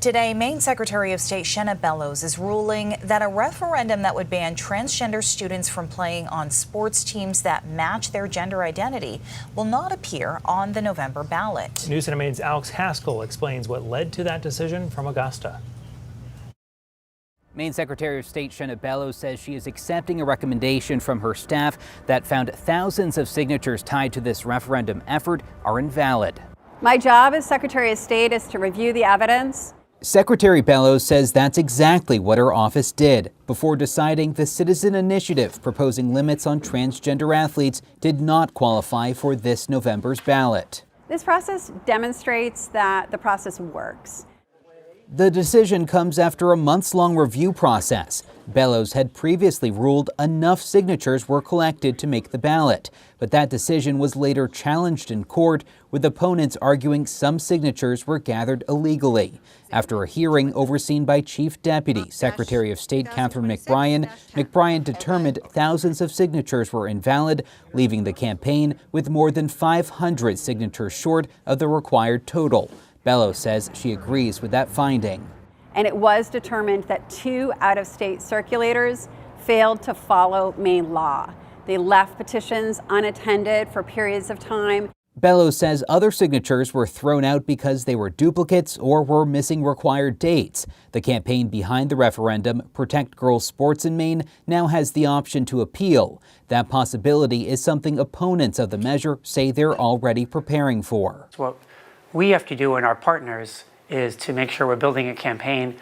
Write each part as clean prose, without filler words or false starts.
Today, Maine Secretary of State Shenna Bellows is ruling that a referendum that would ban transgender students from playing on sports teams that match their gender identity will not appear on the November ballot. News Center Maine's Alex Haskell explains what led to that decision from Augusta. Maine Secretary of State Shenna Bellows says she is accepting a recommendation from her staff that found thousands of signatures tied to this referendum effort are invalid. My job as Secretary of State is to review the evidence. Secretary Bellows says that's exactly what her office did before deciding the citizen initiative proposing limits on transgender athletes did not qualify for this November's ballot. This process demonstrates that the process works. The decision comes after a months-long review process. Bellows had previously ruled enough signatures were collected to make the ballot, but that decision was later challenged in court, with opponents arguing some signatures were gathered illegally. After a hearing overseen by Chief Deputy Secretary of State Catherine McBrien determined thousands of signatures were invalid, leaving the campaign with more than 500 signatures short of the required total. Bellows says she agrees with that finding. And it was determined that 2 out-of-state circulators failed to follow Maine law. They left petitions unattended for periods of time. Bellows says other signatures were thrown out because they were duplicates or were missing required dates. The campaign behind the referendum, Protect Girls Sports in Maine, now has the option to appeal. That possibility is something opponents of the measure say they're already preparing for. What we have to do, and our partners, is to make sure we're building a campaign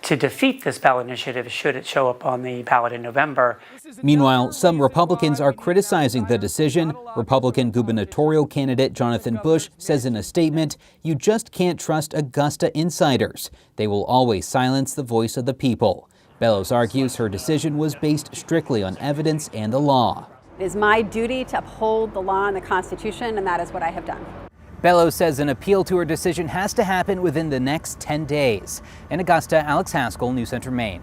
to defeat this ballot initiative should it show up on the ballot in November. Meanwhile, some Republicans are criticizing the decision. Republican gubernatorial candidate Jonathan Bush says in a statement, "You just can't trust Augusta insiders. They will always silence the voice of the people." Bellows argues her decision was based strictly on evidence and the law. It is my duty to uphold the law and the Constitution, and that is what I have done. Bellows says an appeal to her decision has to happen within the next 10 days. In Augusta, Alex Haskell, News Center, Maine.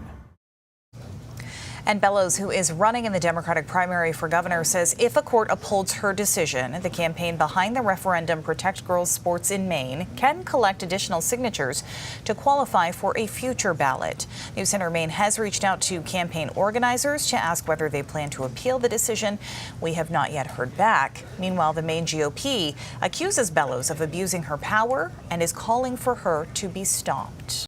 And Bellows, who is running in the Democratic primary for governor, says if a court upholds her decision, the campaign behind the referendum Protect Girls Sports in Maine can collect additional signatures to qualify for a future ballot. News Center Maine has reached out to campaign organizers to ask whether they plan to appeal the decision. We have not yet heard back. Meanwhile, the Maine GOP accuses Bellows of abusing her power and is calling for her to be stopped.